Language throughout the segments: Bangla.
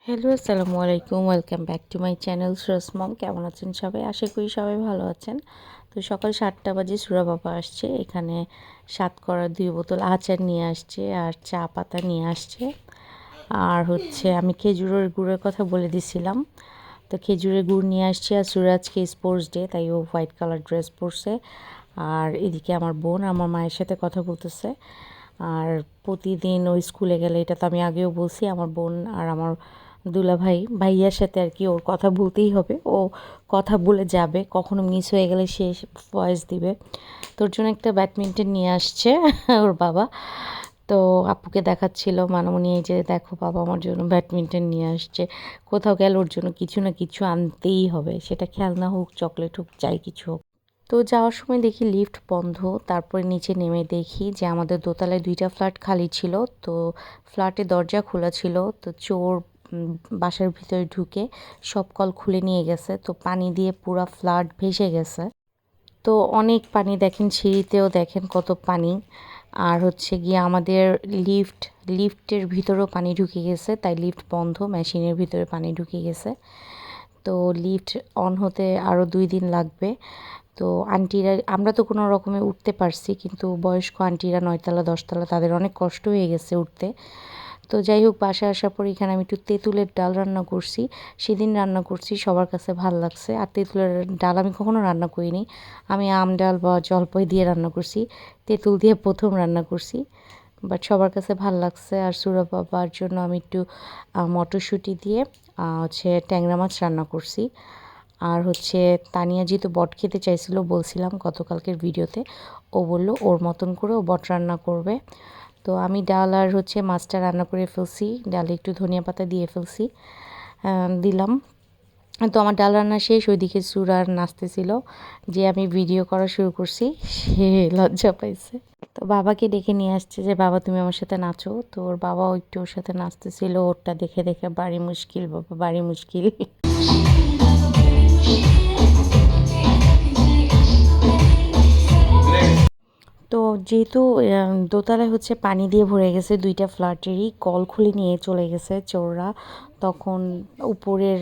হ্যালো, আসসালামু আলাইকুম। Welcome back to my channel Suraj Mom. কেমন আছেন সবাই? আশা করি সবাই ভালো আছেন। তো সকাল 7টা বাজে সুরা বাবা আসছে। এখানে সাতকরা 2 বোতল আচার নিয়ে আসছে আর চা পাতা নিয়ে আসছে। আর হচ্ছে আমি খেজুরের গুড়ের কথা বলে দিছিলাম। তো খেজুরের গুড় নিয়ে আসছে। আর সুরাজকে স্পোর্টস ডে, তাই ও হোয়াইট কালার ড্রেস পরছে। আর এদিকে আমার বোন আমার মায়ের সাথে কথা বলতেছে। আর প্রতিদিন ওই স্কুলে গেলে, এটা তো আমি আগেও বলছি, আমার বোন আর আমার ভাইয়ার সাথে আর কি ওর কথা বলতেই হবে। ও কথা বলে যাবে, কখনো মিস হয়ে গেলে সে ভয়েস দিবে। তোর জন্য একটা ব্যাডমিন্টন নিয়ে আসছে ওর বাবা। তো আপুকে দেখাচ্ছিল মানমনি, এই যে দেখো বাবা আমার জন্য ব্যাডমিন্টন নিয়ে আসছে। কোথাও গেলে ওর জন্য কিছু না কিছু আনতেই হবে, সেটা খেলনা হোক, চকলেট হোক, যাই কিছু হোক। তো যাওয়ার সময় দেখি লিফট বন্ধ। তারপরে নিচে নেমে দেখি যে আমাদের দোতলায় 2টা ফ্ল্যাট খালি ছিল। তো ফ্ল্যাটের দরজা খোলা ছিল। তো চোর বাসার ভিতরে ঢুকে সব কল খুলে নিয়ে গেছে। তো পানি দিয়ে পুরা ফ্ল্যাট ভেসে গেছে। তো অনেক পানি, দেখেন সিঁড়িতেও দেখেন কত পানি। আর হচ্ছে গিয়ে আমাদের লিফটের ভিতরেও পানি ঢুকে গেছে, তাই লিফট বন্ধ, মেশিনের ভিতরে পানি ঢুকে গেছে। তো লিফট অন হতে আরও 2 দিন লাগবে। তো আন্টিরা, আমরা তো কোনো রকমে উঠতে পারছি, কিন্তু বয়স্ক আন্টিরা 9তলা 10তলা তাদের অনেক কষ্ট হয়ে গেছে উঠতে। তো যাই হোক, বাসায় আসার পর এখানে আমি একটু তেঁতুলের ডাল রান্না করছি। সেদিন রান্না করছি, সবার কাছে ভাল লাগছে। আর তেঁতুলের ডাল আমি কখনো রান্না করিনি। আমি আম ডাল বা জলপাই দিয়ে রান্না করছি, তেঁতুল দিয়ে প্রথম রান্না করছি। বাট সবার কাছে ভাল লাগছে। আর সুরা বাবার জন্য আমি একটু মটরশুঁটি দিয়ে হচ্ছে ট্যাংরা মাছ রান্না করছি। আর হচ্ছে তানিয়া যেহেতু বট খেতে চাইছিল, বলছিলাম গতকালকের ভিডিওতে, ও বলল ওর মতন করে ও বট রান্না করবে। তো আমি ডাল আর হচ্ছে মাছটা রান্না করে ফেলছি, ডালে একটু ধনিয়া পাতা দিয়ে ফেলছি, দিলাম। তো আমার ডাল রান্না শেষ, ওইদিকে সুরার নাচতেছিল। যে আমি ভিডিও করা শুরু করছি, সে লজ্জা পাইছে। তো বাবাকে ডেকে নিয়ে আসছে যে বাবা তুমি আমার সাথে নাচো। তো ওর বাবাও একটু ওর সাথে নাচতেছিল। ওরটা দেখে দেখে বাড়ি মুশকিল বাবা, বাড়ি মুশকিল। তো যেহেতু দোতলায় হচ্ছে পানি দিয়ে ভরে গেছে, 2টা ফ্ল্যাটেরই কল খুলে নিয়ে চলে গেছে চোররা। তখন উপরের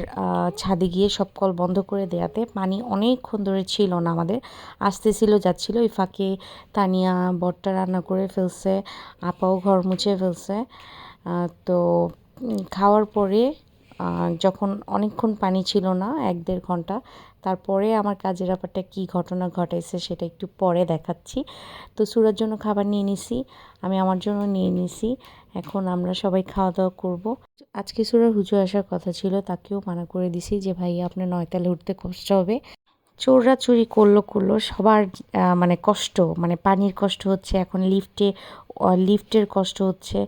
ছাদে গিয়ে সব কল বন্ধ করে দেওয়াতে পানি অনেকক্ষণ ধরে ছিল না আমাদের, আসতেছিল যাচ্ছিল। ওই ফাঁকে তানিয়া বটটা রান্না করে ফেলছে, আপাও ঘর মুছে ফেলছে। তো খাওয়ার পরে যখন অনেকক্ষণ পানি ছিল না, 1-1.5 ঘন্টা, তারপরে আমার কাজের ব্যাপারটা কী ঘটনা ঘটাইছে সেটা একটু পরে দেখাচ্ছি। তো সুরার জন্য খাবার নিয়ে নিছি, আমি আমার জন্য নিয়ে নিছি। এখন আমরা সবাই খাওয়া দাওয়া করব। আজকে সুরার হুজুর আসার কথা ছিল, তাকেও মানা করে দিছি যে ভাইয়া আপনার 9তলায় উঠতে কষ্ট হবে। চোররা চুরি করলো সবার মানে কষ্ট, মানে পানির কষ্ট হচ্ছে, এখন লিফটের কষ্ট হচ্ছে।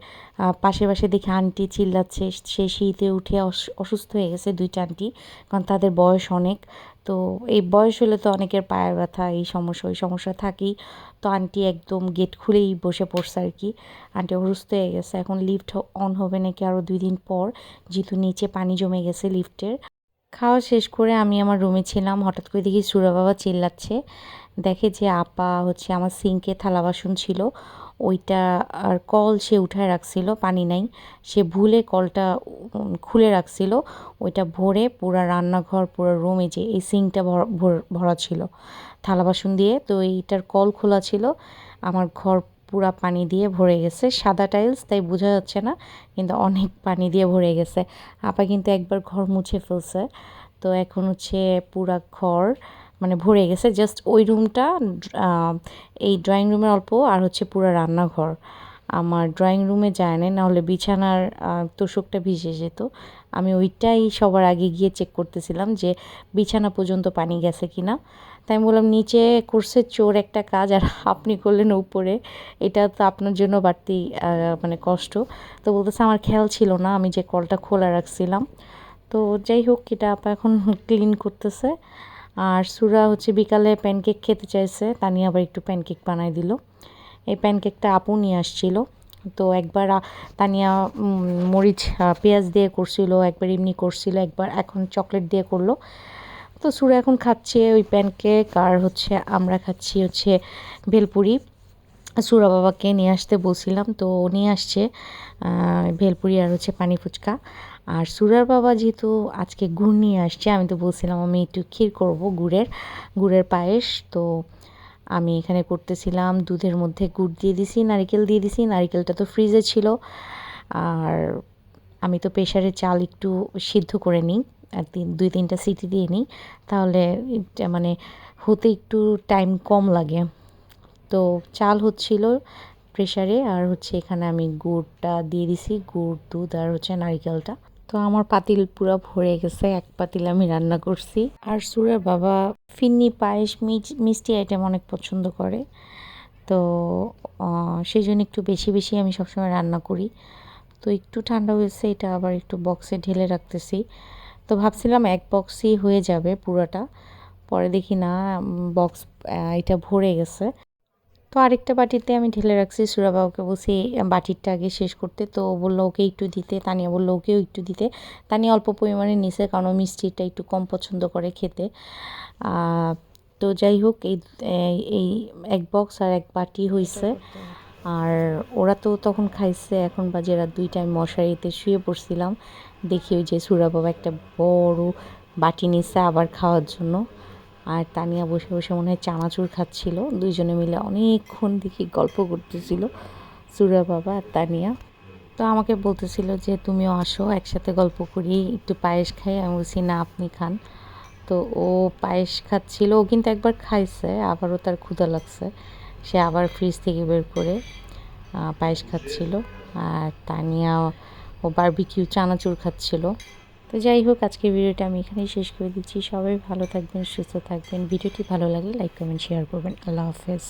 পাশে পাশে দেখে আন্টি চিল্লাচ্ছে, সে শীতে উঠে অসুস্থ হয়ে গেছে 2টা আন্টি, কারণ তাদের বয়স অনেক। তো এই বয়স হলে তো অনেকের পায়ের ব্যথা, এই সমস্যা ওই সমস্যা থাকেই। তো আন্টি একদম গেট খুলেই বসে পড়ছে আর কি। আন্টি অসুস্থ হয়ে গেছে। এখন লিফট অন হবে নাকি আরও 2 দিন পর, যেহেতু নিচে পানি জমে গেছে লিফটের। খাওয়া শেষ করে আমি আমার রুমে ছিলাম, হঠাৎ করে দেখি সুরা বাবা চিল্লাচ্ছে। দেখে যে আপা হচ্ছে আমার সিঙ্কে থালা বাসন ছিল, ওইটা আর কল সে উঠায় রাখছিল, পানি নাই, সে ভুলে কলটা খুলে রাখছিল। ওইটা ভরে পুরা রান্নাঘর, পুরো রুমে, যে এই সিঙ্কটা ভরা ছিল থালা বাসন দিয়ে। তো এইটার কল খোলা ছিল, আমার ঘর পুরা পানি দিয়ে ভরে গেছে। সাদা টাইলস, তাই বোঝা যাচ্ছে না, কিন্তু অনেক পানি দিয়ে ভরে গেছে। আপা কিন্তু একবার ঘর মুছে ফেলছে। তো এখন হচ্ছে পুরা ঘর মানে ভরে গেছে। জাস্ট ওই রুমটা, এই ড্রয়িং রুমের অল্প, আর হচ্ছে পুরো রান্নাঘর। আমার ড্রয়িং রুমে যায় না, নাহলে বিছানার তোশকটা ভিজে যেত। আমি ওইটাই সবার আগে গিয়ে চেক করতেছিলাম যে বিছানা পর্যন্ত পানি গেছে কিনা। তাই আমি বললাম নিচে করছে চোর একটা কাজ, আর আপনি করলেন উপরে, এটা তো আপনার জন্য বাড়তি মানে কষ্ট। তো বলতেছে আমার খেয়াল ছিল না, আমি যে কলটা খোলা রাখছিলাম। তো যাই হোক, এটা আপা এখন ক্লিন করতেছে। আর সুরা হচ্ছে বিকালে প্যানকেক খেতে চাইছে, তানিয়া আবার একটু প্যানকেক বানাই দিল। এই প্যানকেকটা আপু নিয়ে আসছিল। তো একবার তানিয়া মরিচ পেঁয়াজ দিয়ে করছিল, একবার এমনি করছিল, একবার এখন চকলেট দিয়ে করলো। তো সুরা এখন খাচ্ছে ওই প্যানকেক, আর হচ্ছে আমরা খাচ্ছি হচ্ছে ভেলপুরি। সুরা বাবাকে নিয়ে আসতে বলছিলাম, তো নিয়ে আসছে ভেলপুরি আর হচ্ছে পানি ফুচকা। আর সুরার বাবা যেহেতু আজকে গুড় নিয়ে আসছে, আমি তো বলছিলাম আমি একটু ক্ষীর করব গুড়ের পায়েস। তো আমি এখানে করতেছিলাম, দুধের মধ্যে গুড় দিয়ে দিছি, নারিকেল দিয়ে দিছি, নারিকেলটা তো ফ্রিজে ছিল। আর আমি তো প্রেশারে চাল একটু সিদ্ধ করে নিই, আর 2-3টা সিটি দিয়ে নিই, তাহলে মানে হতে একটু টাইম কম লাগে। তো চাল হচ্ছিল প্রেশারে, আর হচ্ছে এখানে আমি গুড়টা দিয়ে দিছি, গুড়, দুধ আর হচ্ছে নারিকেলটা। তো আমার পাতিল পুরো ভরে গেছে, এক পাতিল আমি রান্না করছি। আর সুরের বাবা ফিন্নি পায়েস মিষ্টি আইটেম অনেক পছন্দ করে, তো সেই জন্য একটু বেশি বেশি আমি সবসময় রান্না করি। তো একটু ঠান্ডা হয়েছে, এটা আবার একটু বক্সে ঢেলে রাখতেছি। তো ভাবছিলাম এক বক্সই হয়ে যাবে পুরোটা, পরে দেখি না বক্স এটা ভরে গেছে। তো আরেকটা বাটিতে আমি ঢেলে রাখছি, সুরা বাবাকে বলছি বাটিরটা আগে শেষ করতে, তো বললো ওকে একটু দিতে, তানিয়া বললো ওকেও একটু দিতে। তানিয়া অল্প পরিমাণে নিছে, কারণ মিষ্টিটা একটু কম পছন্দ করে খেতে। তো যাই হোক, এই এই এক বক্স আর এক বাটি হয়েছে। আর ওরা তো তখন খাইছে, এখন বাজে রাত 2টা, আমি মশারিতে শুয়ে পড়ছিলাম, দেখি ওই যে সুরা বাবা একটা বড় বাটি নিচ্ছে আবার খাওয়ার জন্য। আর তানিয়া বসে বসে মনে হয় চানাচুর খাচ্ছিল, দুইজনে মিলে অনেকক্ষণ দেখি গল্প করতেছিল সুরা বাবা আর তানিয়া। তো আমাকে বলতেছিল যে তুমিও আসো, একসাথে গল্প করি, একটু পায়েস খাই। আমি বলছি না, আপনি খান। তো ও পায়েস খাচ্ছিল, ও কিন্তু একবার খাইছে, আবারও তার ক্ষুধা লাগছে, সে আবার ফ্রিজ থেকে বের করে পায়েস খাচ্ছিল। আর তানিয়া ও বারবিকিউ চানাচুর খাচ্ছিল। তো যাই হোক, আজকের ভিডিওটা আমি এখানেই শেষ করে দিচ্ছি। সবাই ভালো থাকবেন, সুস্থ থাকবেন। ভিডিওটি ভালো লাগলে লাইক, কমেন্ট, শেয়ার করবেন। আল্লাহ হাফেজ।